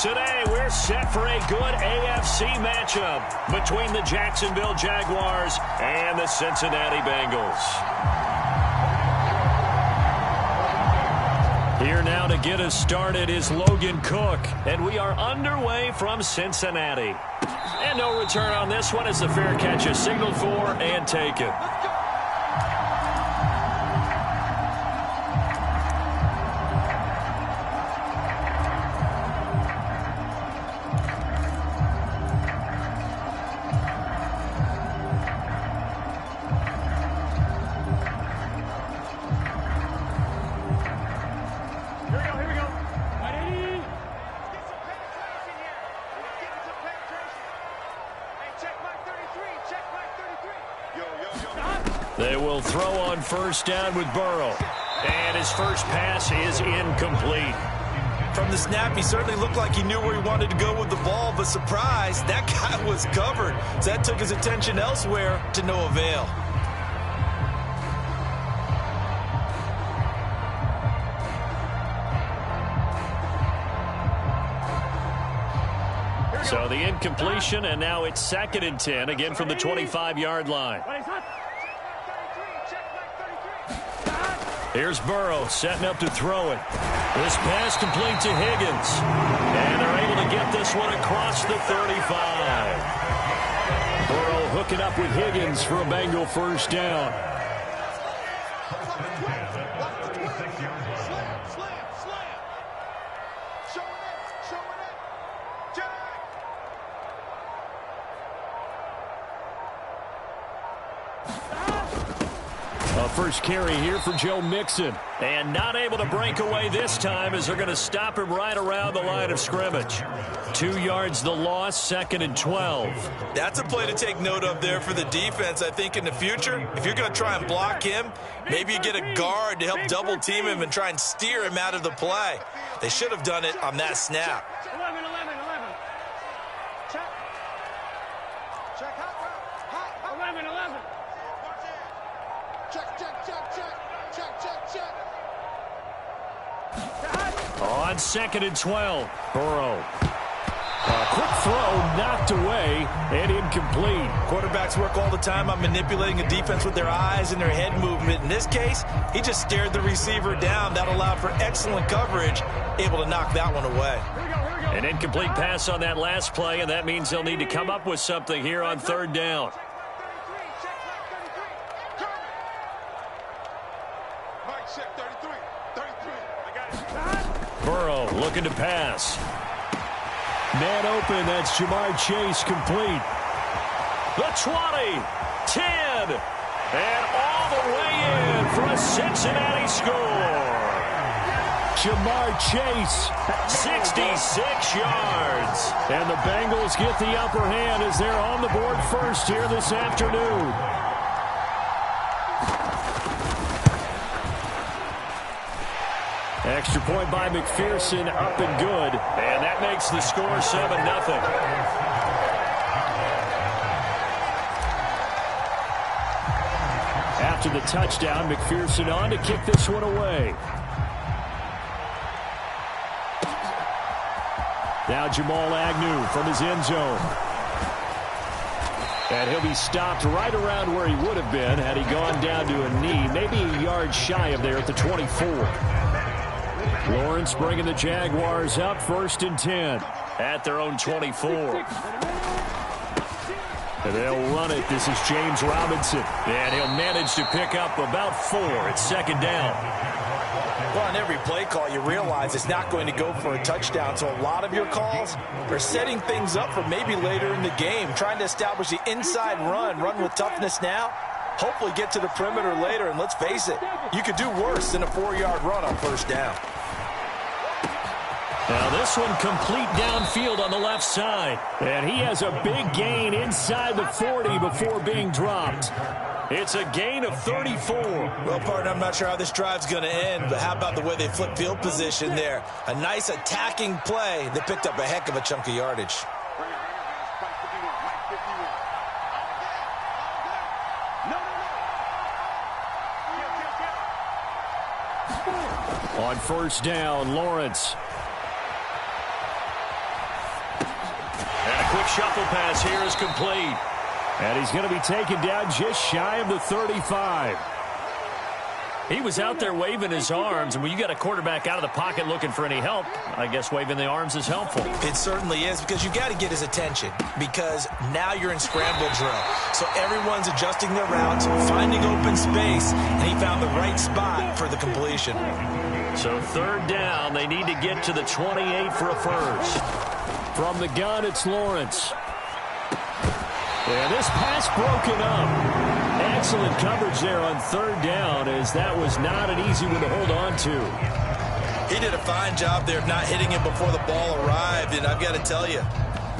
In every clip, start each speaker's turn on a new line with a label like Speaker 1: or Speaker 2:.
Speaker 1: Today, we're set for a good AFC matchup between the Jacksonville Jaguars and the Cincinnati Bengals. Here now to get us started is Logan Cook, and we are underway from Cincinnati. And no return on this one as the fair catch is signaled for and taken. They will throw on first down with Burrow. And his first pass is incomplete.
Speaker 2: From the snap, he certainly looked like he knew where he wanted to go with the ball, but surprise, that guy was covered. So that took his attention elsewhere to no avail.
Speaker 1: So the incompletion, and now it's 2nd and 10, again from the 25-yard line. Here's Burrow setting up to throw it. This pass complete to Higgins. And they're able to get this one across the 35. Burrow hooking up with Higgins for a Bengal first down. First carry here for Joe Mixon. And not able to break away this time as they're going to stop him right around the line of scrimmage. 2 yards the loss, 2nd and 12.
Speaker 2: That's a play to take note of there for the defense, I think, in the future. If you're going to try and block him, maybe you get a guard to help double team him and try and steer him out of the play. They should have done it on that snap.
Speaker 3: 11. Check. Check. Hot. 11. Check.
Speaker 1: On 2nd and 12, Burrow. A quick throw knocked away and incomplete.
Speaker 2: Quarterbacks work all the time on manipulating a defense with their eyes and their head movement. In this case, he just stared the receiver down. That allowed for excellent coverage, able to knock that one away.
Speaker 1: An incomplete pass on that last play, and that means they'll need to come up with something here on 3rd down. Burrow looking to pass. Man open, that's Jamar Chase complete. The 20, 10, and all the way in for a Cincinnati score. Jamar Chase, 66 yards. And the Bengals get the upper hand as they're on the board first here this afternoon. Extra point by McPherson, up and good. And that makes the score 7-0. After the touchdown, McPherson on to kick this one away. Now Jamal Agnew from his end zone. And he'll be stopped right around where he would have been had he gone down to a knee, maybe a yard shy of there at the 24. Lawrence bringing the Jaguars up 1st and 10 at their own 24. And they'll run it. This is James Robinson. And he'll manage to pick up about 4 at 2nd down.
Speaker 2: Well, on every play call, you realize it's not going to go for a touchdown. So a lot of your calls are setting things up for maybe later in the game, trying to establish the inside run with toughness now. Hopefully get to the perimeter later. And let's face it, you could do worse than a 4-yard run on 1st down.
Speaker 1: Now this one complete downfield on the left side. And he has a big gain inside the 40 before being dropped. It's a gain of 34.
Speaker 2: Well, partner, I'm not sure how this drive's going to end, but how about the way they flip field position there? A nice attacking play that picked up a heck of a chunk of yardage. On 1st down, Lawrence.
Speaker 1: shuffle pass here is complete. And he's going to be taken down just shy of the 35. He was out there waving his arms, and when you got a quarterback out of the pocket looking for any help, I guess waving the arms is helpful.
Speaker 2: It certainly is, because you got to get his attention, because now you're in scramble drill. So everyone's adjusting their routes, finding open space, and he found the right spot for the completion.
Speaker 1: So third down, they need to get to the 28 for a first. From the gun, it's Lawrence. And this pass broken up. Excellent coverage there on third down, as that was not an easy one to hold on to.
Speaker 2: He did a fine job there of not hitting him before the ball arrived, and I've got to tell you,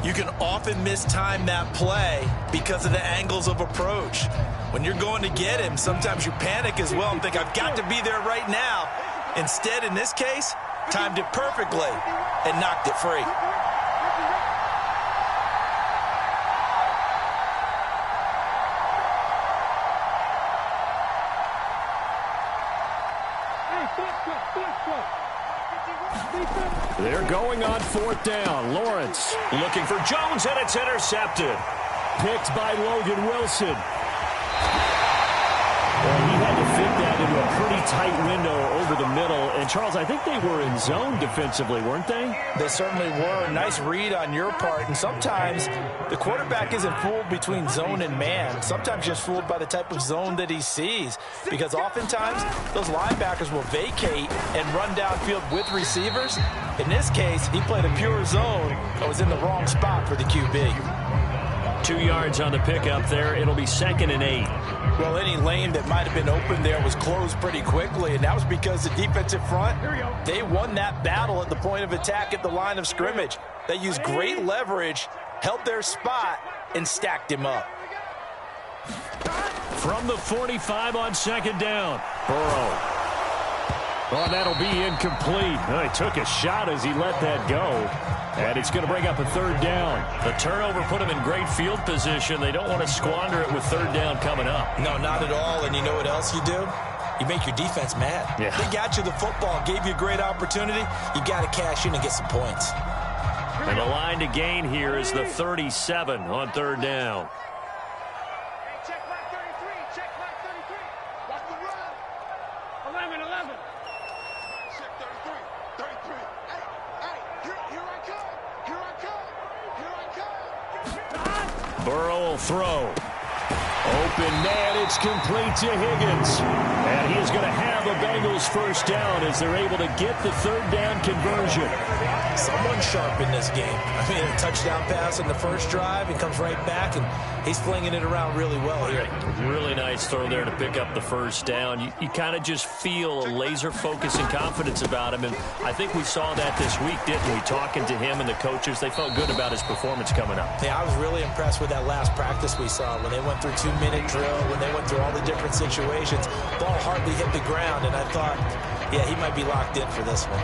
Speaker 2: you can often mistime that play because of the angles of approach. When you're going to get him, sometimes you panic as well and think, I've got to be there right now. Instead, in this case, timed it perfectly and knocked it free.
Speaker 1: They're going on fourth down. Lawrence looking for Jones, and it's intercepted. Picked by Logan Wilson. Well, he had to fit that into a pretty tight window over the middle. And, Charles, I think they were in zone defensively, weren't they?
Speaker 2: They certainly were. Nice read on your part. And sometimes the quarterback isn't fooled between zone and man. Sometimes just fooled by the type of zone that he sees. Because oftentimes those linebackers will vacate and run downfield with receivers. In this case, he played a pure zone but was in the wrong spot for the QB.
Speaker 1: 2 yards on the pickup there. It'll be 2nd and 8.
Speaker 2: Well, any lane that might have been open there was closed pretty quickly, and that was because the defensive front, they won that battle at the point of attack at the line of scrimmage. They used great leverage, held their spot, and stacked him up.
Speaker 1: From the 45 on 2nd down, Burrow. Oh, that'll be incomplete. He took a shot as he let that go. And it's going to bring up a 3rd down. The turnover put him in great field position. They don't want to squander it with 3rd down coming up.
Speaker 2: No, not at all. And you know what else you do? You make your defense mad.
Speaker 1: Yeah.
Speaker 2: They got you the football, gave you a great opportunity. You got to cash in and get some points.
Speaker 1: And the line to gain here is the 37 on 3rd down.
Speaker 3: Check back 33. Check back 33. Watch the run. 11. Check 33. 33. Hey, here I come. Here I come. Here I come.
Speaker 1: Burrow will throw. Open man, it's complete to Higgins. And he is going to have a Bengals first down as they're able to get the 3rd down conversion.
Speaker 2: Someone sharp in this game. I mean, a touchdown pass in the first drive. He comes right back, and he's flinging it around really well here.
Speaker 1: Really nice throw there to pick up the first down. You kind of just feel a laser focus and confidence about him, and I think we saw that this week, didn't we? Talking to him and the coaches, they felt good about his performance coming up.
Speaker 2: Yeah, I was really impressed with that last practice we saw when they went through 2-minute drill, when they went through all the different situations. Ball hardly hit the ground, and I thought, yeah, he might be locked in for this one.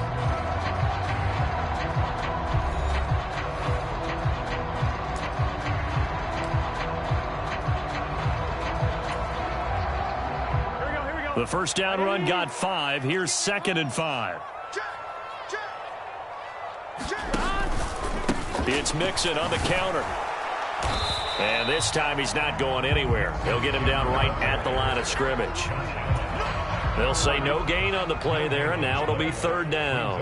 Speaker 1: The first down run got 5. Here's 2nd and 5. It's Mixon on the counter. And this time he's not going anywhere. They'll get him down right at the line of scrimmage. They'll say no gain on the play there, and now it'll be 3rd down.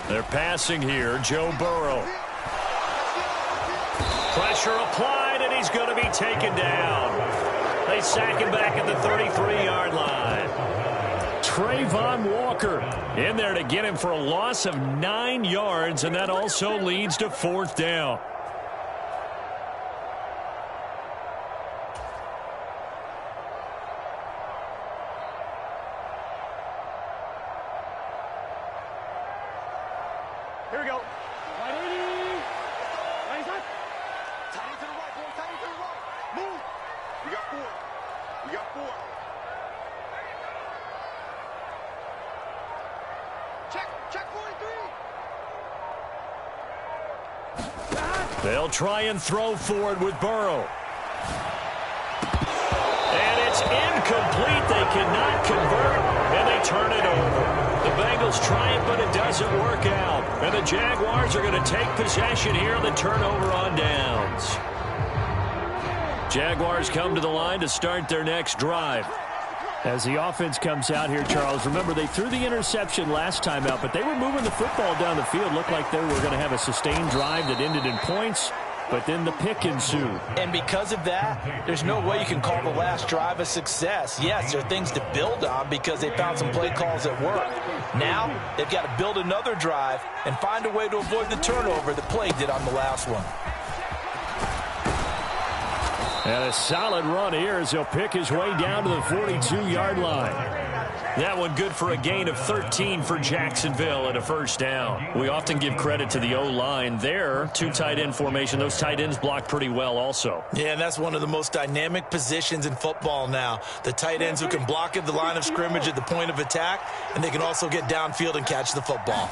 Speaker 1: They're passing here, Joe Burrow. Pressure applied, and he's going to be taken down. They sack him back at the 33-yard line. Trayvon Walker in there to get him for a loss of 9 yards, and that also leads to 4th down.
Speaker 3: Here we go. 180. 95. Tight to the right, boy. Tight to the right. Move. We got 4. We got 4. Check 43.
Speaker 1: They'll try and throw forward with Burrow. It's incomplete. They cannot convert, and they turn it over. The Bengals try it, but it doesn't work out. And the Jaguars are going to take possession here on the turnover on downs. Jaguars come to the line to start their next drive.
Speaker 4: As the offense comes out here, Charles, remember they threw the interception last time out, but they were moving the football down the field. Looked like they were going to have a sustained drive that ended in points, but then the pick ensued.
Speaker 2: And because of that, there's no way you can call the last drive a success. Yes, there are things to build on because they found some play calls that work. Now, they've got to build another drive and find a way to avoid the turnover that plagued it on the last one.
Speaker 4: And a solid run here as he'll pick his way down to the 42-yard line.
Speaker 1: That one good for a gain of 13 for Jacksonville and a first down. We often give credit to the O-line there. Two tight end formation. Those tight ends block pretty well also.
Speaker 2: Yeah, and that's one of the most dynamic positions in football now. The tight ends who can block at the line of scrimmage at the point of attack, and they can also get downfield and catch the football.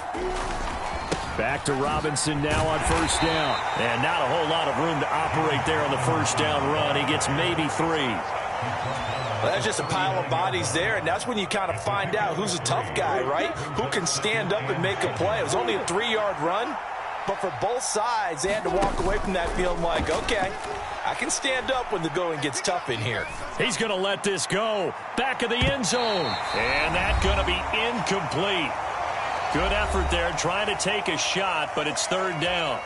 Speaker 4: Back to Robinson now on first down.
Speaker 1: And not a whole lot of room to operate there on the first down run. He gets maybe 3.
Speaker 2: Well, that's just a pile of bodies there, and that's when you kind of find out who's a tough guy, right? Who can stand up and make a play. It was only a 3-yard run, but for both sides, they had to walk away from that feeling like, okay, I can stand up when the going gets tough in here.
Speaker 1: He's going to let this go. Back of the end zone. And that's going to be incomplete. Good effort there, trying to take a shot, but it's third down.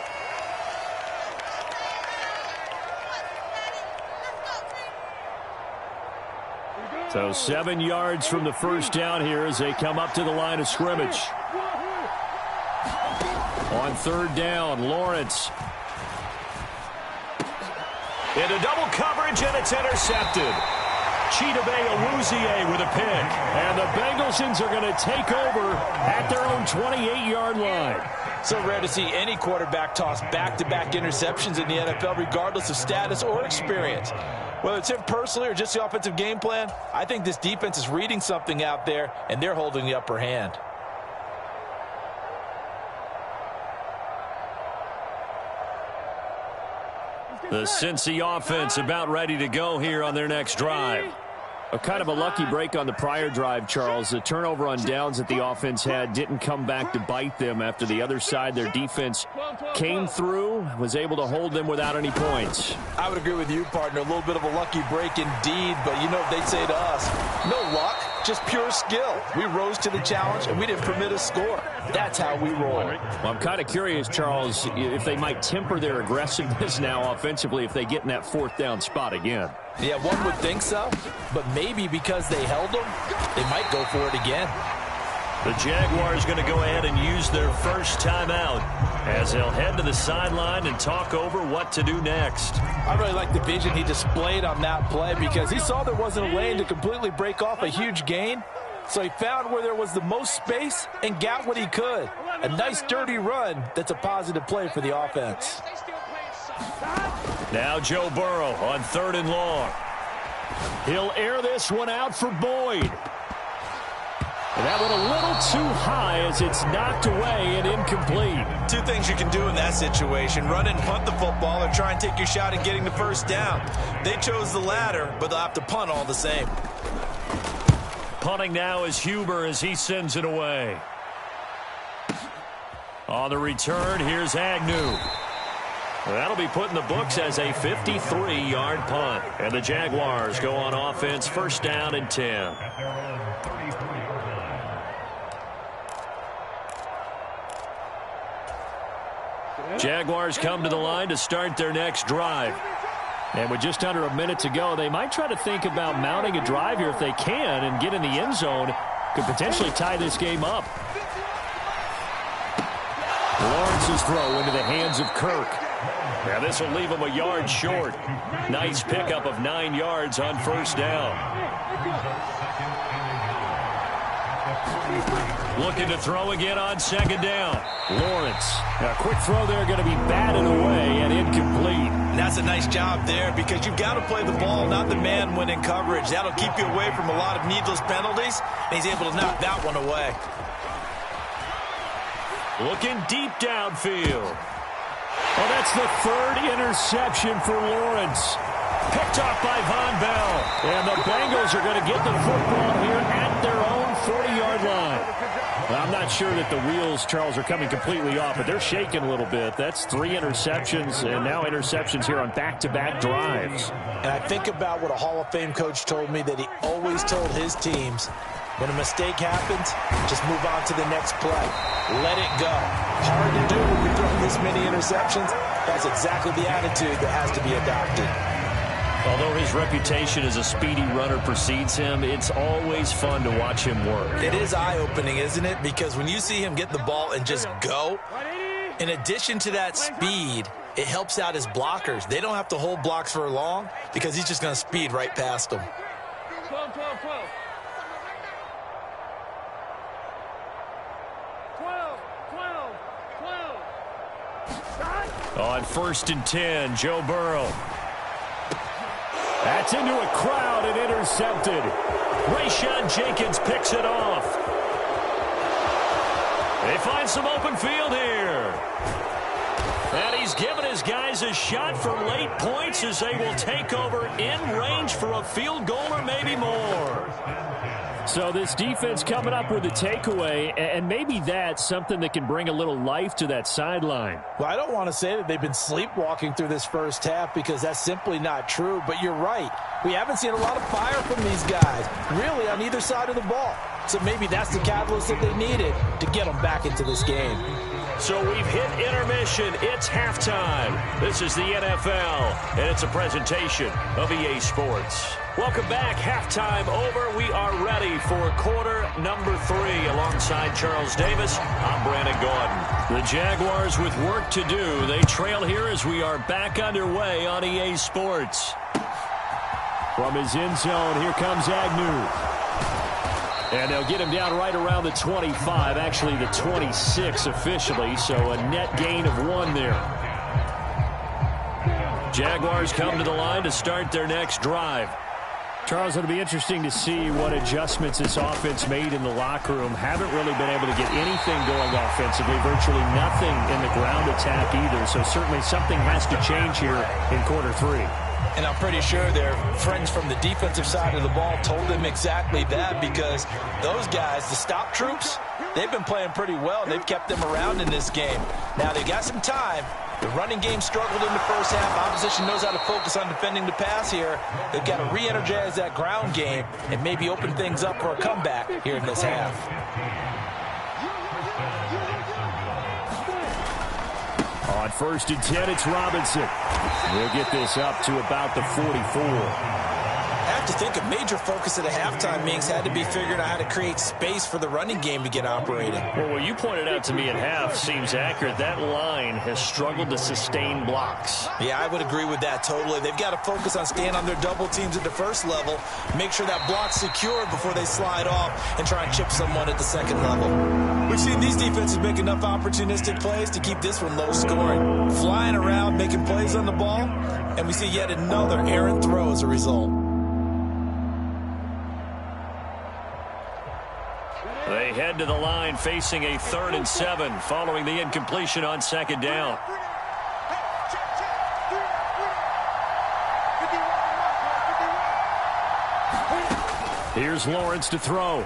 Speaker 4: So 7 yards from the first down here as they come up to the line of scrimmage. On third down, Lawrence.
Speaker 1: Into double coverage, and it's intercepted. Chidobe Awuzie with a pick. And the Bengalsons are going to take over at their own 28-yard line.
Speaker 2: So rare to see any quarterback toss back-to-back interceptions in the NFL, regardless of status or experience. Whether it's him personally or just the offensive game plan, I think this defense is reading something out there, and they're holding the upper hand.
Speaker 1: The Cincy offense about ready to go here on their next drive.
Speaker 4: A kind of a lucky break on the prior drive, Charles. The turnover on downs that the offense had didn't come back to bite them after the other side. Their defense came through, was able to hold them without any points.
Speaker 2: I would agree with you, partner. A little bit of a lucky break indeed, but you know what they'd say to us? No luck, just pure skill. We rose to the challenge, and we didn't permit a score. That's how we roll.
Speaker 4: Well, I'm kind of curious, Charles, if they might temper their aggressiveness now offensively if they get in that fourth down spot again.
Speaker 2: Yeah, one would think so, but maybe because they held them, they might go for it again.
Speaker 1: The Jaguars going to go ahead and use their first timeout as they'll head to the sideline and talk over what to do next.
Speaker 2: I really like the vision he displayed on that play because he saw there wasn't a lane to completely break off a huge gain. So he found where there was the most space and got what he could. A nice, dirty run that's a positive play for the offense.
Speaker 1: Now Joe Burrow on 3rd and long. He'll air this one out for Boyd. And that went a little too high as it's knocked away and incomplete.
Speaker 2: Two things you can do in that situation: run and punt the football, or try and take your shot at getting the first down. They chose the latter, but they'll have to punt all the same.
Speaker 1: Punting now is Huber as he sends it away. On the return, here's Agnew. That'll be put in the books as a 53-yard punt. And the Jaguars go on offense, first down and 10. Jaguars come to the line to start their next drive.
Speaker 4: And with just under a minute to go, they might try to think about mounting a drive here if they can and get in the end zone. Could potentially tie this game up.
Speaker 1: Lawrence's throw into the hands of Kirk. Now this will leave him a yard short. Nice pickup of 9 yards on first down. Looking to throw again on second down.
Speaker 4: Lawrence. A quick throw there, going to be batted away and incomplete.
Speaker 2: And that's a nice job there because you've got to play the ball, not the man when in coverage. That'll keep you away from a lot of needless penalties, and he's able to knock that one away.
Speaker 1: Looking deep downfield.
Speaker 4: Well, that's the 3rd interception for Lawrence.
Speaker 1: Picked off by Von Bell. And the Bengals are going to get the football here at their own 40-yard line. Well, I'm not sure that the wheels, Charles, are coming completely off, but they're shaking a little bit. That's 3 interceptions, and now interceptions here on back-to-back drives.
Speaker 2: And I think about what a Hall of Fame coach told me that he always told his teams, when a mistake happens, just move on to the next play. Let it go. Hard to do when you're throwing this many interceptions. That's exactly the attitude that has to be adopted.
Speaker 1: Although his reputation as a speedy runner precedes him, it's always fun to watch him work.
Speaker 2: It is eye-opening, isn't it? Because when you see him get the ball and just go, in addition to that speed, it helps out his blockers. They don't have to hold blocks for long because he's just going to speed right past them.
Speaker 3: 12, 12, 12. 12, 12, 12.
Speaker 1: On 1st and 10, Joe Burrow. That's into a crowd and intercepted. Rayshawn Jenkins picks it off. They find some open field here. And he's given his guys a shot for late points as they will take over in range for a field goal or maybe more.
Speaker 4: So this defense coming up with a takeaway, and maybe that's something that can bring a little life to that sideline.
Speaker 2: Well, I don't want to say that they've been sleepwalking through this first half because that's simply not true, but you're right. We haven't seen a lot of fire from these guys, really, on either side of the ball. So maybe that's the catalyst that they needed to get them back into this game.
Speaker 1: So we've hit intermission. It's halftime. This is the NFL, and it's a presentation of EA Sports. Welcome back. Halftime over. We are ready for quarter number 3. Alongside Charles Davis, I'm Brandon Gordon. The Jaguars with work to do. They trail here as we are back underway on EA Sports. From his end zone, here comes Agnew. And they'll get him down right around the 25, actually the 26 officially, so a net gain of 1 there. Jaguars come to the line to start their next drive.
Speaker 4: Charles, it'll be interesting to see what adjustments this offense made in the locker room. Haven't really been able to get anything going offensively, virtually nothing in the ground attack either, so certainly something has to change here in quarter 3.
Speaker 2: And I'm pretty sure their friends from the defensive side of the ball told them exactly that because those guys, the stop troops, they've been playing pretty well. They've kept them around in this game. Now, they got some time. The running game struggled in the first half. Opposition knows how to focus on defending the pass here. They've got to re-energize that ground game and maybe open things up for a comeback here in this half.
Speaker 4: On 1st and 10, it's Robinson. We'll get this up to about the 44.
Speaker 2: I have to think a major focus at a halftime means had to be figuring out how to create space for the running game to get operating.
Speaker 1: Well, what you pointed out to me at half seems accurate. That line has struggled to sustain blocks.
Speaker 2: Yeah, I would agree with that totally. They've got to focus on staying on their double teams at the first level, make sure that block's secured before they slide off and try and chip someone at the second level. We've seen these defenses make enough opportunistic plays to keep this one low scoring. Flying around, making plays on the ball, and we see yet another errant throw as a result.
Speaker 1: They head to the line facing a 3rd and 7 following the incompletion on 2nd down. Here's Lawrence to throw.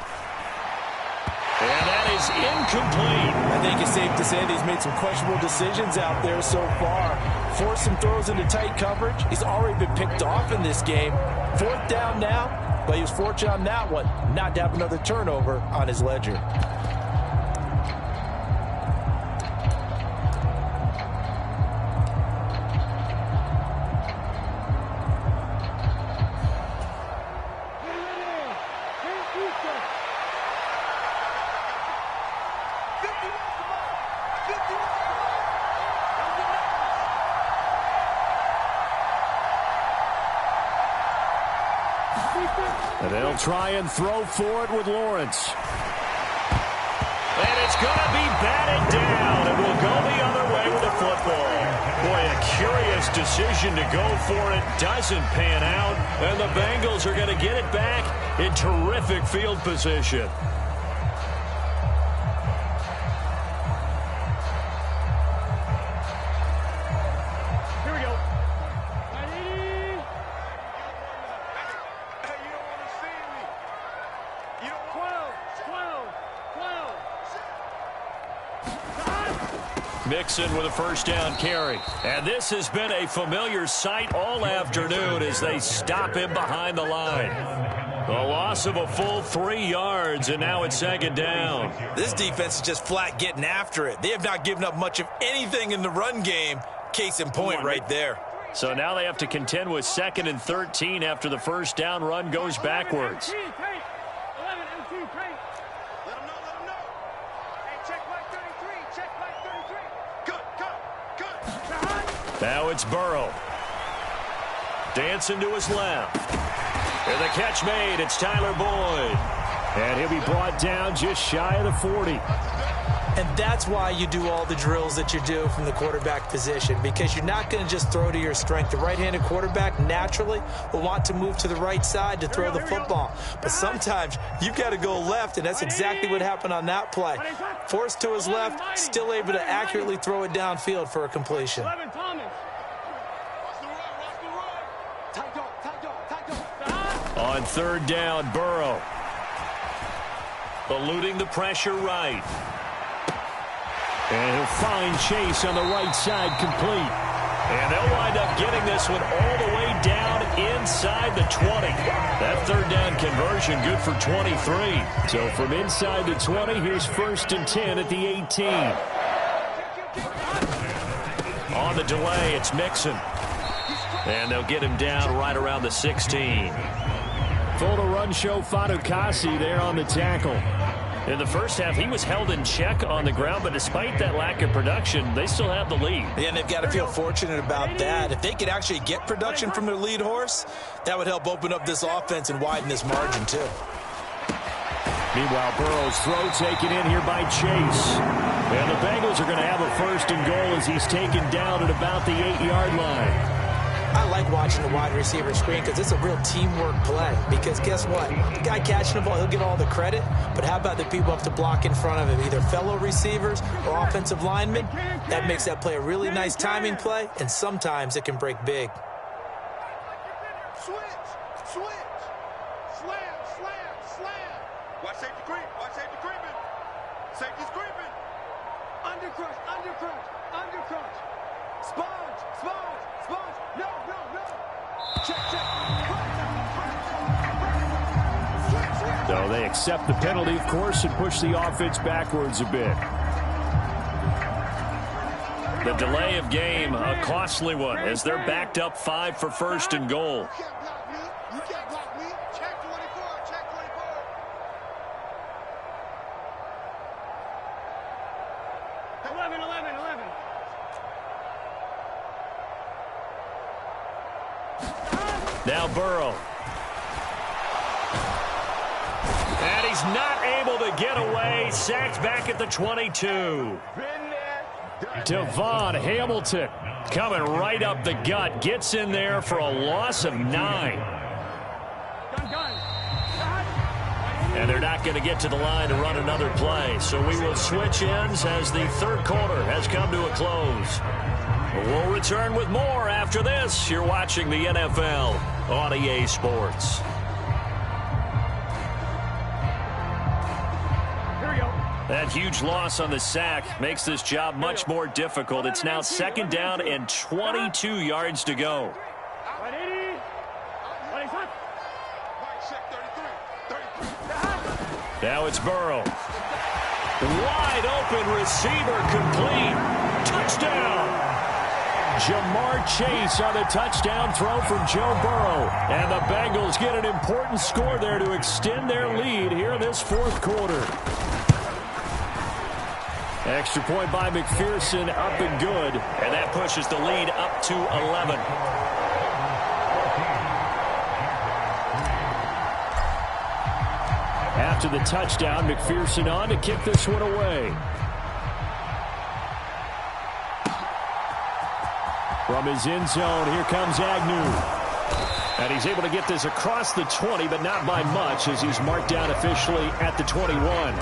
Speaker 1: And that is incomplete.
Speaker 2: I think it's safe to say that he's made some questionable decisions out there so far. Forced some throws into tight coverage. He's already been picked off in this game. 4th down now, but he was fortunate on that one not to have another turnover on his ledger.
Speaker 4: And they'll try and throw for it with Lawrence.
Speaker 1: And it's going to be batted down. It will go the other way with the football. Boy, a curious decision to go for it. Doesn't pan out. And the Bengals are going to get it back in terrific field position.
Speaker 3: Here we go.
Speaker 1: Mixon with a first down carry. And this has been a familiar sight all afternoon as they stop him behind the line. The loss of a full 3 yards, and now it's second down.
Speaker 2: This defense is just flat getting after it. They have not given up much of anything in the run game. Case in point right there.
Speaker 1: So now they have to contend with 2nd and 13 after the first down run goes backwards. Now it's Burrow. Dancing to his left. And the catch made. It's Tyler Boyd. And he'll be brought down just shy of the 40.
Speaker 2: And that's why you do all the drills that you do from the quarterback position, because you're not going to just throw to your strength. The right-handed quarterback naturally will want to move to the right side to throw the football. But sometimes you've got to go left, and that's exactly what happened on that play. Forced to his left, still able to accurately throw it downfield for a completion.
Speaker 1: On third down, Burrow. Eluding the pressure right. And he'll find Chase on the right side complete. And they'll wind up getting this one all the way down inside the 20. That third down conversion good for 23. So from inside the 20, here's 1st and 10 at the 18. On the delay, it's Mixon. And they'll get him down right around the 16. Full to run show Fatukasi there on the tackle. In the first half, he was held in check on the ground, but despite that lack of production, they still have the lead.
Speaker 2: Yeah, and they've got to feel fortunate about that. If they could actually get production from their lead horse, that would help open up this offense and widen this margin, too.
Speaker 1: Meanwhile, Burrow's throw taken in here by Chase. And the Bengals are going to have a 1st and goal as he's taken down at about the 8-yard line.
Speaker 2: I like watching the wide receiver screen because it's a real teamwork play. Because guess what? The guy catching the ball, he'll get all the credit. But how about the people up to block in front of him, either fellow receivers or offensive linemen? That makes that play a really nice timing play, and sometimes it can break big.
Speaker 3: Switch, switch, slam, slam, slam. Watch safety creep, watch safety creeping. Safety's creeping. Undercrush, undercrush, undercrush. Sponge, sponge, sponge. No, no, no. Check, check.
Speaker 1: So they accept the penalty, of course, and push the offense backwards a bit. The delay of game, a costly one, as they're backed up 5 for 1st and goal.
Speaker 3: You can't block me. You can't block me. Check 24, check 24.
Speaker 1: Now Burrow. And he's not able to get away. Sacked back at the 22. Devon Hamilton coming right up the gut. Gets in there for a loss of 9. And they're not going to get to the line to run another play. So we will switch ends as the third quarter has come to a close. We'll return with more after this. You're watching the NFL on EA Sports. That huge loss on the sack makes this job much more difficult. It's now 2nd down and 22 yards to go. Now it's Burrow. Wide open receiver complete. Touchdown. Jamar Chase on the touchdown throw from Joe Burrow. And the Bengals get an important score there to extend their lead here in this 4th quarter. Extra point by McPherson, up and good. And that pushes the lead up to 11. After the touchdown, McPherson on to kick this one away. From his end zone, here comes Agnew. And he's able to get this across the 20, but not by much as he's marked down officially at the 21.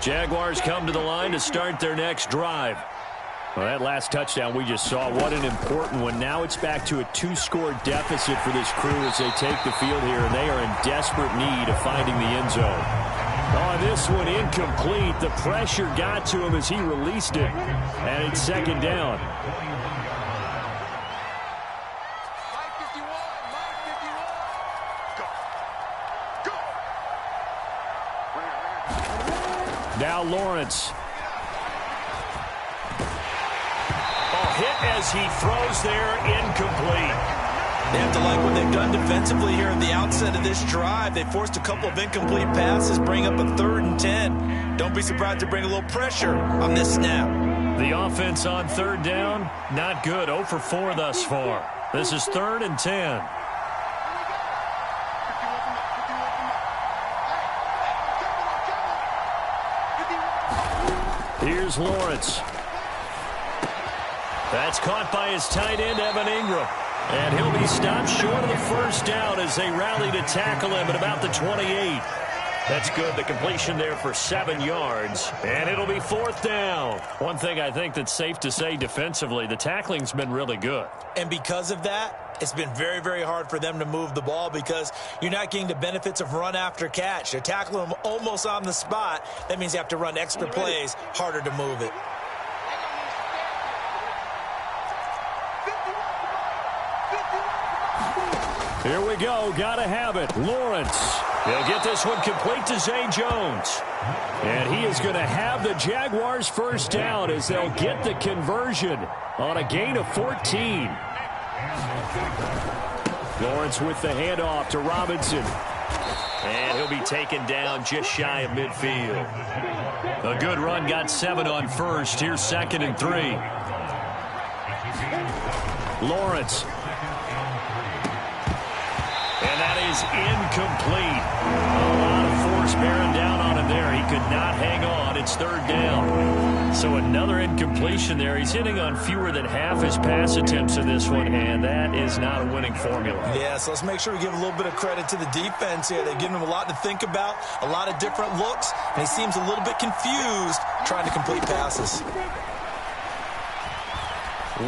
Speaker 4: Jaguars come to the line to start their next drive. Well, that last touchdown we just saw, what an important one. Now it's back to a 2-score deficit for this crew as they take the field here, and they are in desperate need of finding the end zone. Oh, this one incomplete. The pressure got to him as he released it, and it's second down. Now Lawrence.
Speaker 1: Hit as he throws there, incomplete.
Speaker 2: They have to like what they've done defensively here at the outset of this drive. They forced a couple of incomplete passes, bring up a 3rd and 10. Don't be surprised to bring a little pressure on this snap.
Speaker 4: The offense on 3rd down, not good. 0 for 4 thus far. This is 3rd and 10. Here's Lawrence. That's caught by his tight end, Evan Ingram. And he'll be stopped short of the first down as they rally to tackle him at about the 28. That's good. The completion there for 7 yards. And it'll be 4th down. One thing I think that's safe to say defensively, the tackling's been really good.
Speaker 2: And because of that, it's been very, very hard for them to move the ball because you're not getting the benefits of run after catch. They're tackling them almost on the spot. That means you have to run extra plays, harder to move it.
Speaker 4: Here we go. Got to have it. Lawrence. He'll get this one complete to Zay Jones. And he is going to have the Jaguars first down as they'll get the conversion on a gain of 14. Lawrence with the handoff to Robinson. And he'll be taken down just shy of midfield. A good run, got 7 on first. Here's 2nd and 3. Lawrence. And that is incomplete. A lot of force bearing down on him there. He could not hang on. It's 3rd down. So another incompletion there. He's hitting on fewer than half his pass attempts in this one, and that is not a winning formula.
Speaker 2: Yeah, so let's make sure we give a little bit of credit to the defense here. They've given him a lot to think about, a lot of different looks, and he seems a little bit confused trying to complete passes.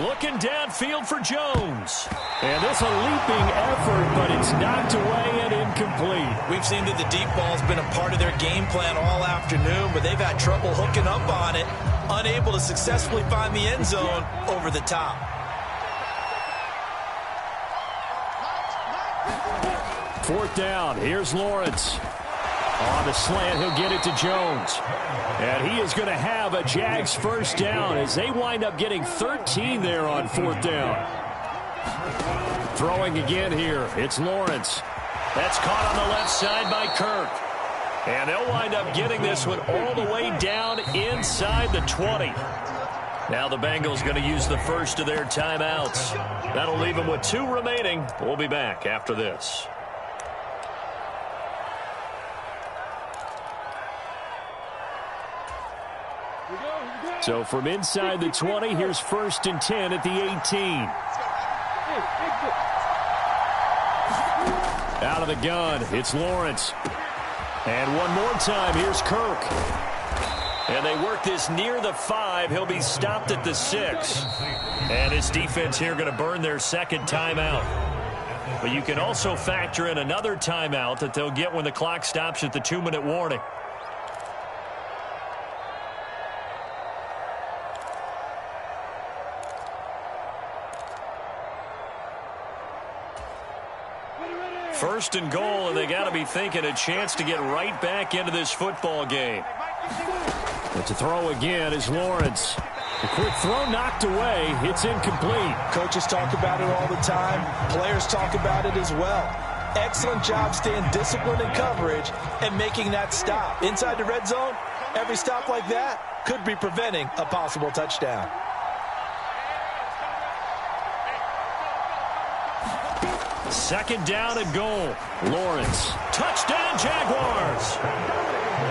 Speaker 4: Looking downfield for Jones. And this a leaping effort, but it's knocked away and incomplete.
Speaker 2: We've seen that the deep ball's been a part of their game plan all afternoon, but they've had trouble hooking up on it, unable to successfully find the end zone over the top.
Speaker 4: Fourth down. Here's Lawrence. On the slant, he'll get it to Jones. And he is going to have a Jags first down as they wind up getting 13 there on 4th down. Throwing again here. It's Lawrence. That's caught on the left side by Kirk. And they'll wind up getting this one all the way down inside the 20. Now the Bengals going to use the first of their timeouts. That'll leave them with 2 remaining. We'll be back after this. So from inside the 20, here's 1st and 10 at the 18. Out of the gun, it's Lawrence. And one more time, here's Kirk. And they work this near the 5. He'll be stopped at the 6. And his defense here going to burn their 2nd timeout. But you can also factor in another timeout that they'll get when the clock stops at the 2-minute warning. First and goal, and they got to be thinking a chance to get right back into this football game. But to throw again is Lawrence. The quick throw knocked away. It's incomplete.
Speaker 2: Coaches talk about it all the time. Players talk about it as well. Excellent job staying disciplined in coverage and making that stop. Inside the red zone, every stop like that could be preventing a possible touchdown.
Speaker 4: Second down and goal. Lawrence. Touchdown, Jaguars.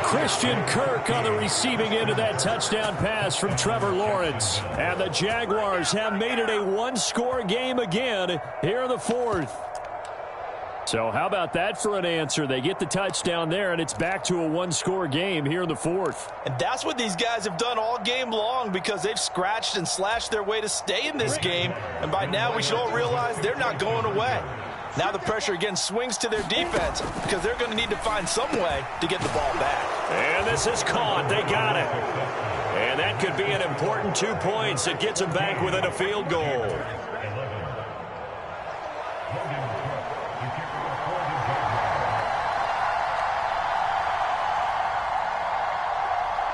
Speaker 4: Christian Kirk on the receiving end of that touchdown pass from Trevor Lawrence. And the Jaguars have made it a 1-score game again here in the 4th. So how about that for an answer? They get the touchdown there, and it's back to a one-score game here in the fourth.
Speaker 2: And that's what these guys have done all game long because they've scratched and slashed their way to stay in this game. And by now we should all realize they're not going away. Now the pressure again swings to their defense because they're going to need to find some way to get the ball back.
Speaker 1: And this is caught. They got it. And that could be an important 2 points. It gets them back within a field goal.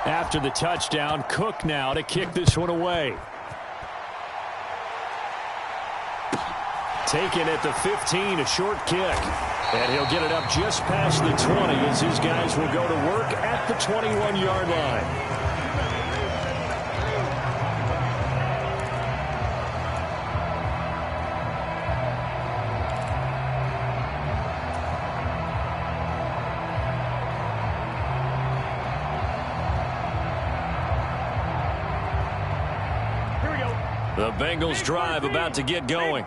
Speaker 4: After the touchdown, Cook now to kick this one away. Taken at the 15, a short kick. And he'll get it up just past the 20 as his guys will go to work at the 21-yard line. The Bengals drive about to get going.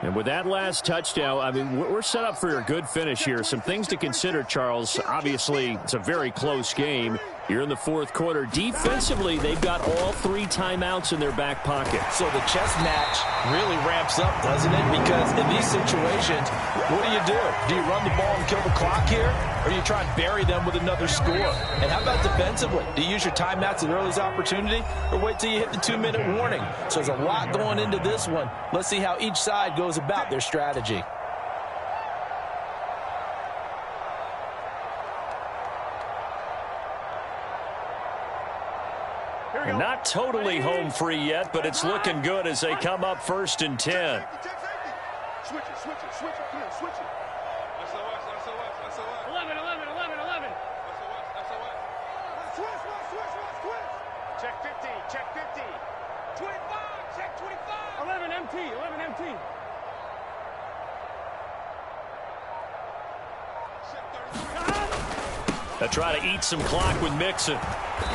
Speaker 4: And with that last touchdown, I mean, we're set up for a good finish here. Some things to consider, Charles. Obviously, it's a very close game. You're in the fourth quarter. Defensively, they've got all 3 timeouts in their back pocket.
Speaker 2: So the chess match really ramps up, doesn't it? Because in these situations, what do? Do you run the ball and kill the clock here? Or do you try and bury them with another score? And how about defensively? Do you use your timeouts at earliest opportunity? Or wait till you hit the 2-minute warning? So there's a lot going into this one. Let's see how each side goes about their strategy.
Speaker 1: Not totally home free yet, but it's looking good as they come up 1st and 10.
Speaker 3: Switch it, switch it, switch it, come on, switch it. SOS. 11. Switch. Check 50. 25, check 25. 11 MT.
Speaker 1: They try to eat some clock with Mixon.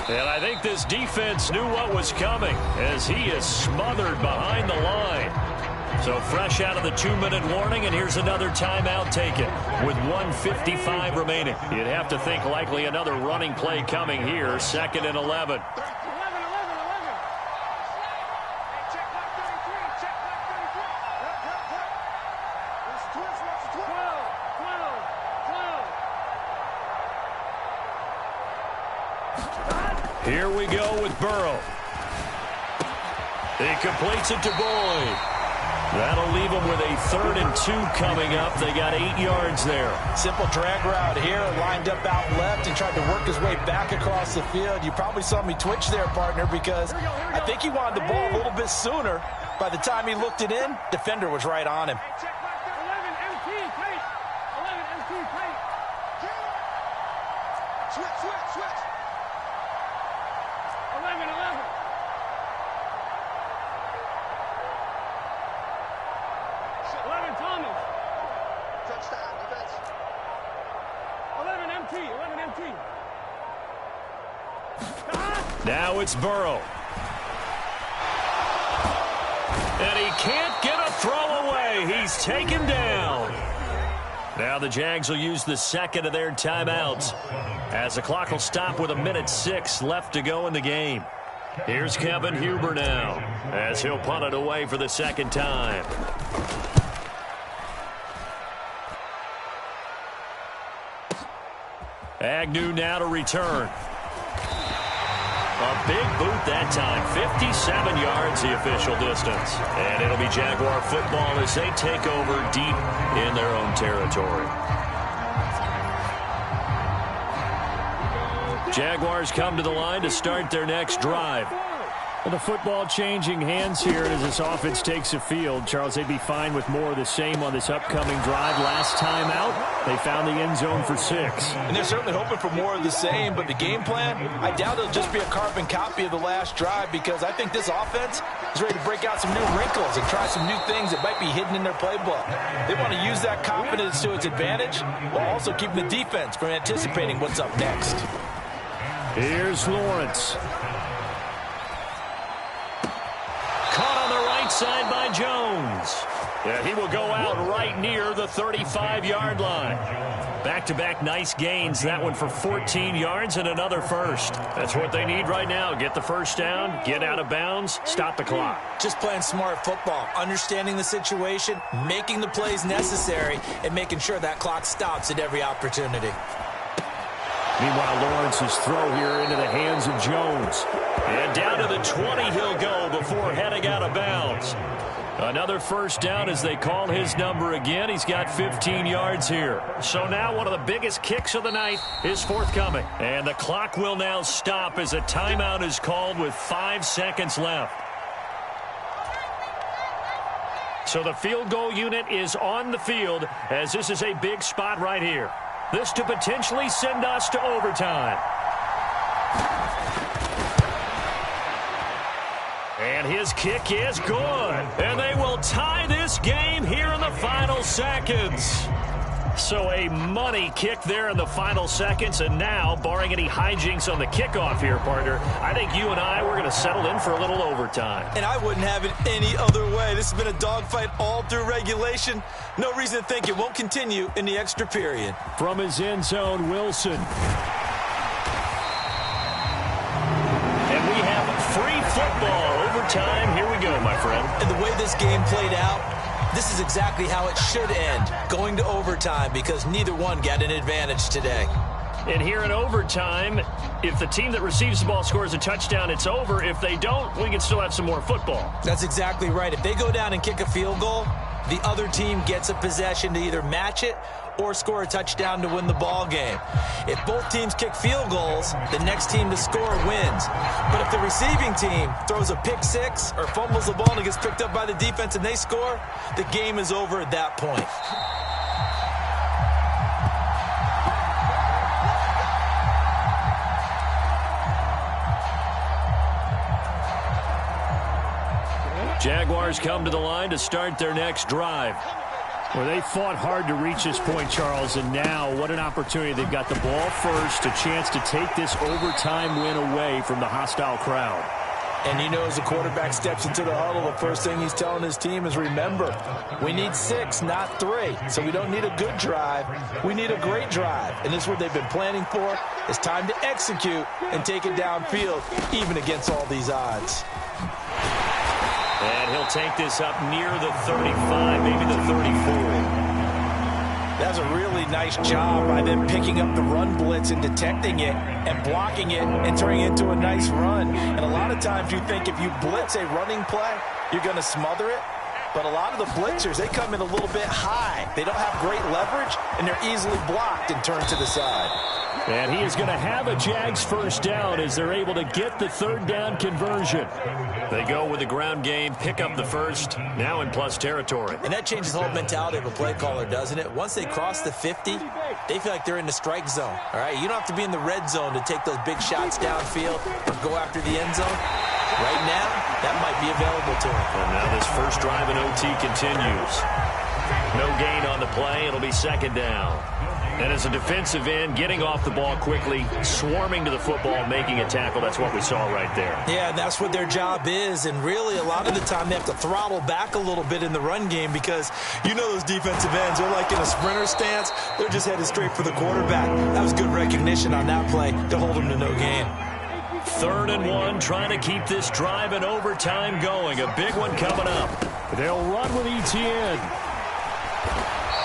Speaker 1: And I think this defense knew what was coming as he is smothered behind the line. So fresh out of the 2-minute warning, and here's another timeout taken with 1:55 remaining. You'd have to think likely another running play coming here, 2nd and 11. Here we go with Burrow. He completes it to Boyd. That'll leave them with a 3rd and 2 coming up. They got 8 yards there.
Speaker 2: Simple drag route here, lined up out left and tried to work his way back across the field. You probably saw me twitch there, partner, because I think he wanted the ball a little bit sooner. By the time he looked it in, defender was right on him.
Speaker 3: Switch. 11. Thomas. Touchdown, defense. 11 MT.
Speaker 1: Now it's Burrow. And he can't get a throw away. He's taken down. Now the Jags will use the 2nd of their timeouts as the clock will stop with 1:06 left to go in the game. Here's Kevin Huber now as he'll punt it away for the 2nd time. Agnew now to return. A big boot that time. 57 yards the official distance. And it'll be Jaguar football as they take over deep in their own territory. Jaguars come to the line to start their next drive.
Speaker 4: Well, the football changing hands here as this offense takes the field. Charles, they'd be fine with more of the same on this upcoming drive. Last time out, they found the end zone for 6.
Speaker 2: And they're certainly hoping for more of the same, but the game plan, I doubt it'll just be a carbon copy of the last drive because I think this offense is ready to break out some new wrinkles and try some new things that might be hidden in their playbook. They want to use that confidence to its advantage while also keeping the defense from anticipating what's up next.
Speaker 4: Here's Lawrence.
Speaker 1: Caught on the right side by Jones. Yeah, he will go out right near the 35-yard line. Back-to-back nice gains. That one for 14 yards and another first. That's what they need right now. Get the first down, get out of bounds, stop the clock.
Speaker 2: Just playing smart football, understanding the situation, making the plays necessary, and making sure that clock stops at every opportunity.
Speaker 1: Meanwhile, Lawrence's throw here into the hands of Jones. And down to the 20 he'll go before heading out of bounds. Another first down as they call his number again. He's got 15 yards here. So now one of the biggest kicks of the night is forthcoming. And the clock will now stop as a timeout is called with 5 seconds left. So the field goal unit is on the field as this is a big spot right here. This to potentially send us to overtime. And his kick is good. And they will tie this game here in the final seconds. So a money kick there in the final seconds. And now, barring any hijinks on the kickoff here, partner, I think you and I, we're going to settle in for a little overtime.
Speaker 2: And I wouldn't have it any other way. This has been a dogfight all through regulation. No reason to think it won't continue in the extra period.
Speaker 1: From his end zone, Wilson. Free football, overtime, here we go, my friend.
Speaker 2: And the way this game played out, this is exactly how it should end, going to overtime, because neither one got an advantage today.
Speaker 1: And here in overtime, if the team that receives the ball scores a touchdown, it's over. If they don't, we can still have some more football.
Speaker 2: That's exactly right. If they go down and kick a field goal, the other team gets a possession to either match it or score a touchdown to win the ball game. If both teams kick field goals, the next team to score wins. But if the receiving team throws a pick six or fumbles the ball and it gets picked up by the defense and they score, the game is over at that point.
Speaker 1: Jaguars come to the line to start their next drive. Well, they fought hard to reach this point, Charles, and now what an opportunity. They've got the ball first, a chance to take this overtime win away from the hostile crowd.
Speaker 2: And you know, as the quarterback steps into the huddle, the first thing he's telling his team is, remember, we need 6, not 3. So we don't need a good drive. We need a great drive. And this is what they've been planning for. It's time to execute and take it downfield, even against all these odds.
Speaker 1: And he'll take this up near the 35, maybe the 34.
Speaker 2: That's a really nice job by them picking up the run blitz and detecting it and blocking it and turning it into a nice run. And a lot of times you think if you blitz a running play, you're going to smother it. But a lot of the blitzers, they come in a little bit high. They don't have great leverage, and they're easily blocked and turned to the side.
Speaker 1: And he is going to have a Jags first down as they're able to get the third down conversion. They go with the ground game, pick up the first, now in plus territory.
Speaker 2: And that changes the whole mentality of a play caller, doesn't it? Once they cross the 50, they feel like they're in the strike zone. All right, you don't have to be in the red zone to take those big shots downfield or go after the end zone. Right now, that might be available to them.
Speaker 1: And now this first drive in OT continues. No gain on the play. It'll be second down. And as a defensive end, getting off the ball quickly, swarming to the football, making a tackle, that's what we saw right there.
Speaker 2: Yeah, and that's what their job is. And really, a lot of the time, they have to throttle back a little bit in the run game because you know those defensive ends, they're like in a sprinter stance. They're just headed straight for the quarterback. That was good recognition on that play to hold them to no gain.
Speaker 1: 3rd and 1, trying to keep this drive in overtime going. A big one coming up. They'll run with Etienne.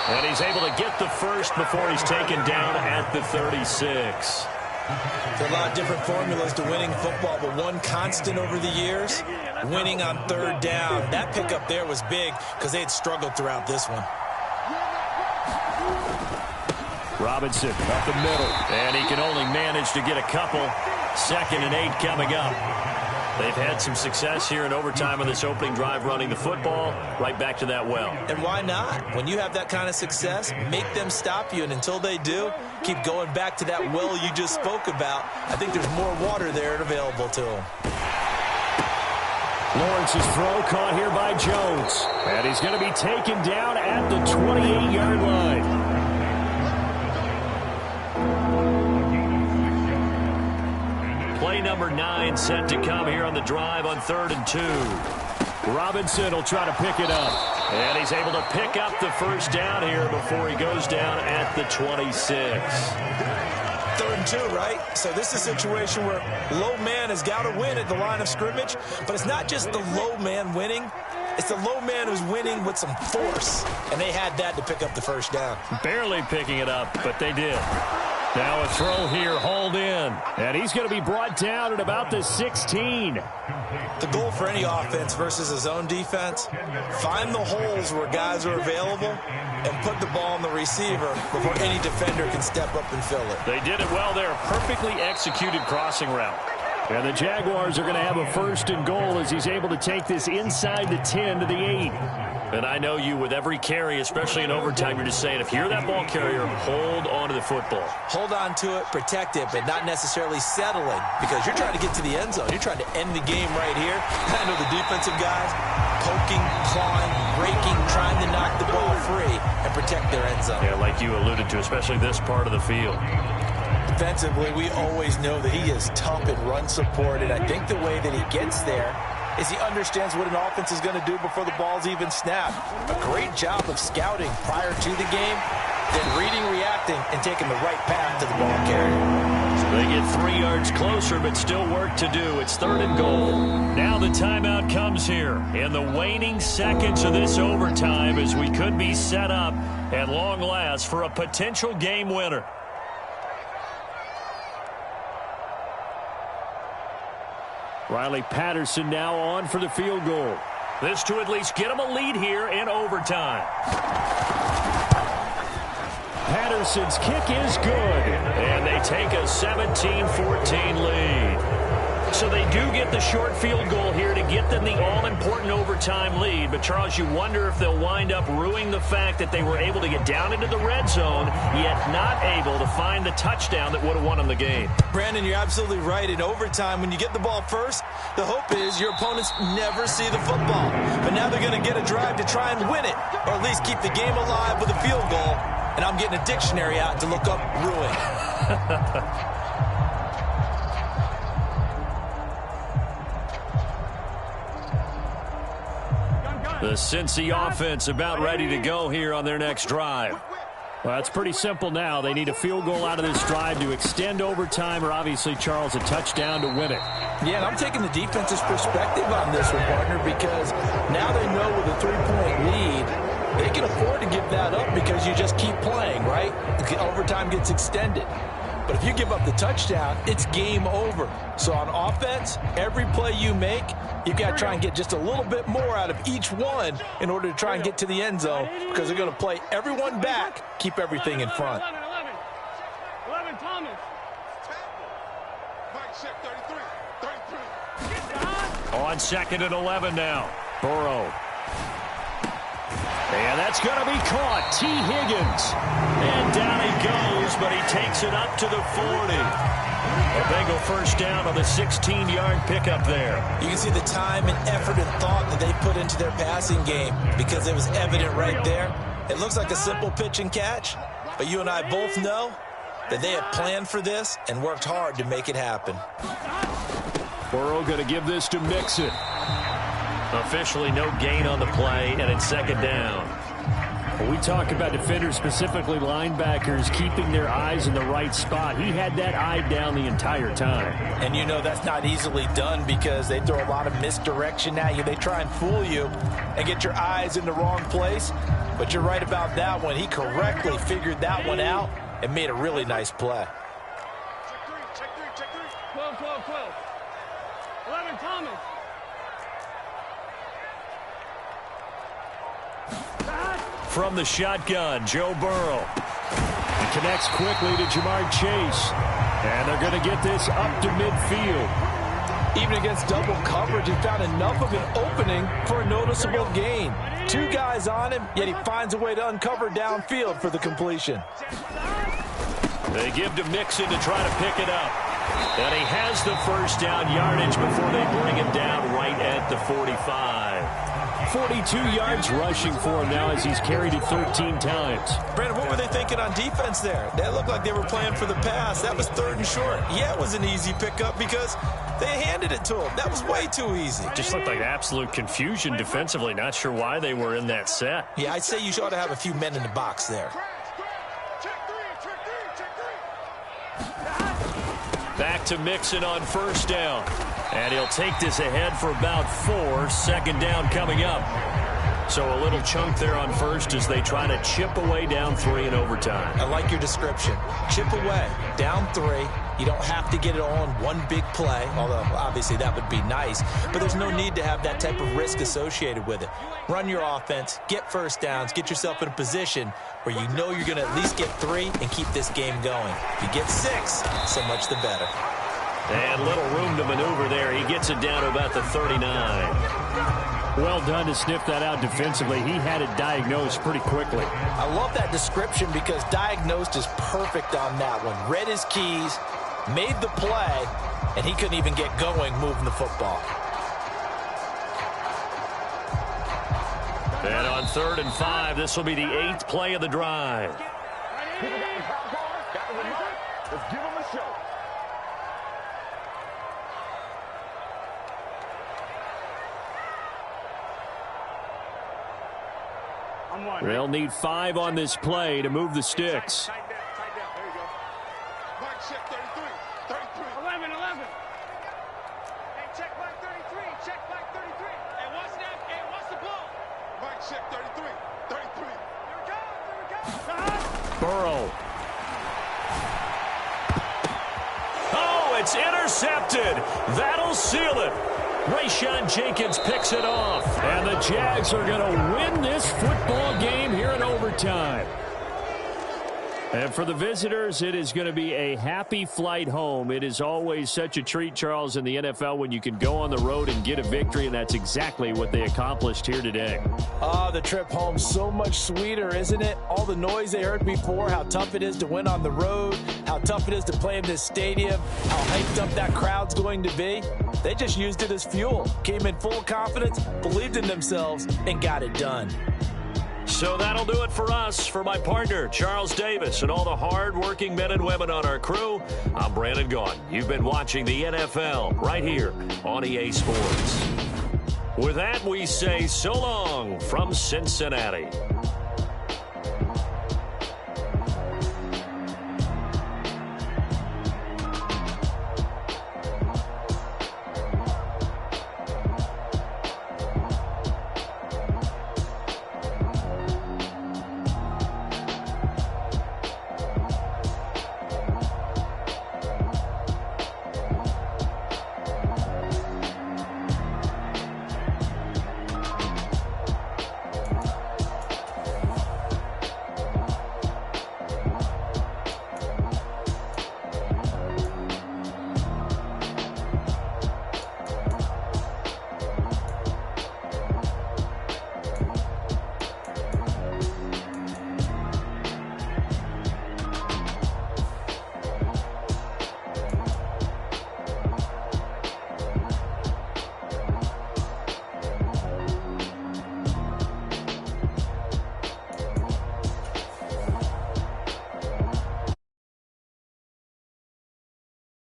Speaker 1: And he's able to get the first before he's taken down at the 36.
Speaker 2: There are a lot of different formulas to winning football, but one constant over the years, winning on 3rd down. That pickup there was big because they had struggled throughout this one.
Speaker 1: Robinson up the middle, and he can only manage to get a couple. 2nd and 8 coming up. They've had some success here in overtime on this opening drive running the football. Right back to that well.
Speaker 2: And why not? When you have that kind of success, make them stop you. And until they do, keep going back to that well you just spoke about. I think there's more water there and available to them.
Speaker 1: Lawrence's throw caught here by Jones. And he's going to be taken down at the 28-yard line. Play number 9 set to come here on the drive on 3rd and 2.
Speaker 4: Robinson will try to pick it up. And he's able to pick up the first down here before he goes down at the 26.
Speaker 2: 3rd and 2, right? So this is a situation where low man has got to win at the line of scrimmage, but it's not just the low man winning. It's the low man who's winning with some force, and they had that to pick up the first down.
Speaker 4: Barely picking it up, but they did. Now a throw here, hauled in, and he's going to be brought down at about the 16.
Speaker 2: The goal for any offense versus a zone defense, find the holes where guys are available and put the ball on the receiver before any defender can step up and fill it.
Speaker 4: They did it well there. Perfectly executed crossing route. And the Jaguars are going to have a 1st and goal as he's able to take this inside the 10 to the 8. And I know you, with every carry, especially in overtime, you're just saying, if you're that ball carrier, hold on to the football.
Speaker 2: Hold on to it, protect it, but not necessarily settling, because you're trying to get to the end zone. You're trying to end the game right here. I know the defensive guys poking, clawing, breaking, trying to knock the ball free and protect their end zone.
Speaker 4: Yeah, like you alluded to, especially this part of the field.
Speaker 2: Defensively, we always know that he is tough and run support, and I think the way that he gets there is he understands what an offense is going to do before the ball's even snapped. A great job of scouting prior to the game, then reading, reacting, and taking the right path to the ball carrier.
Speaker 4: So they get 3 yards closer, but still work to do. It's 3rd and goal. Now the timeout comes here in the waning seconds of this overtime as we could be set up at long last for a potential game winner. Riley Patterson now on for the field goal. This to at least get him a lead here in overtime. Patterson's kick is good, and they take a 17-14 lead. So they do get the short field goal here to get them the all-important overtime lead. But, Charles, you wonder if they'll wind up ruining the fact that they were able to get down into the red zone, yet not able to find the touchdown that would have won them the game.
Speaker 2: Brandon, you're absolutely right. In overtime, when you get the ball first, the hope is your opponents never see the football. But now they're going to get a drive to try and win it, or at least keep the game alive with a field goal. And I'm getting a dictionary out to look up ruin.
Speaker 4: The Cincy offense about ready to go here on their next drive. Well, it's pretty simple now. They need a field goal out of this drive to extend overtime, or obviously, Charles, a touchdown to win it.
Speaker 2: Yeah, and I'm taking the defense's perspective on this one, partner, because now they know with a 3-point lead, they can afford to give that up because you just keep playing, right? Overtime gets extended. But if you give up the touchdown, it's game over. So on offense, every play you make, you've got to try and get just a little bit more out of each one in order to try and get to the end zone, because they're going to play everyone back, keep everything in front.
Speaker 3: 11, Thomas. Mike, check 33.
Speaker 4: On 2nd and 11 now. Burrow. And that's going to be caught. T. Higgins. And down he goes, but he takes it up to the 40. A Bengal first down on the 16-yard pickup there.
Speaker 2: You can see the time and effort and thought that they put into their passing game, because it was evident right there. It looks like a simple pitch and catch, but you and I both know that they have planned for this and worked hard to make it happen.
Speaker 4: Burrow going to give this to Mixon. Officially no gain on the play, and it's 2nd down. When we talk about defenders, specifically linebackers, keeping their eyes in the right spot, he had that eye down the entire time.
Speaker 2: And you know that's not easily done, because they throw a lot of misdirection at you. They try and fool you and get your eyes in the wrong place. But you're right about that one. He correctly figured that one out and made a really nice play.
Speaker 3: Check 3. 12. 11, Thomas.
Speaker 4: From the shotgun, Joe Burrow. He connects quickly to Jamar Chase. And they're going to get this up to midfield.
Speaker 2: Even against double coverage, he found enough of an opening for a noticeable gain. 2 guys on him, yet he finds a way to uncover downfield for the completion.
Speaker 4: They give to Mixon to try to pick it up. And he has the first down yardage before they bring him down right at the 45. 42 yards rushing for him now as he's carried it 13 times.
Speaker 2: Brandon, what were they thinking on defense there? They looked like they were playing for the pass. That was 3rd and short. Yeah, it was an easy pickup because They handed it to him. That was way too easy.
Speaker 4: Just looked like absolute confusion defensively. Not sure why they were in that set.
Speaker 2: Yeah, I'd say you ought to have a few men in the box there.
Speaker 4: Back to Mixon on first down. And he'll take this ahead for about 4. Second down coming up. So a little chunk there on first as they try to chip away down 3 in overtime.
Speaker 2: I like your description. Chip away, down 3. You don't have to get it all in one big play, although obviously that would be nice. But there's no need to have that type of risk associated with it. Run your offense, get first downs, get yourself in a position where you know you're going to at least get 3 and keep this game going. If you get 6, so much the better.
Speaker 4: And little room to maneuver there. He gets it down to about the 39. Well done to sniff that out defensively. He had it diagnosed pretty quickly.
Speaker 2: I love that description because diagnosed is perfect on that one. Read his keys, made the play, and he couldn't even get going moving the football.
Speaker 4: And on 3rd and 5, this will be the 8th play of the drive.
Speaker 3: Let's give him a show.
Speaker 4: They'll need 5 on this play to move the sticks.
Speaker 3: Tight down. There you go. Mark check 33. 11. Hey, check mark 33. Check mark 33. Hey, what's that? Hey, what's the ball? Mark check 33. Here we go.
Speaker 4: Burrow. Oh, it's intercepted. That'll seal it. Rayshawn Jenkins picks it off. And the Jags are going to win this football game here in overtime. And for the visitors, it is going to be a happy flight home. It is always such a treat, Charles, in the NFL when you can go on the road and get a victory, and that's exactly what they accomplished here today.
Speaker 2: Oh, the trip home, so much sweeter, isn't it? All the noise they heard before, how tough it is to win on the road, how tough it is to play in this stadium, how hyped up that crowd's going to be. They just used it as fuel, came in full confidence, believed in themselves, and got it done.
Speaker 4: So that'll do it for us. For my partner, Charles Davis, and all the hard-working men and women on our crew, I'm Brandon Gaughan. You've been watching the NFL right here on EA Sports. With that, we say so long from Cincinnati.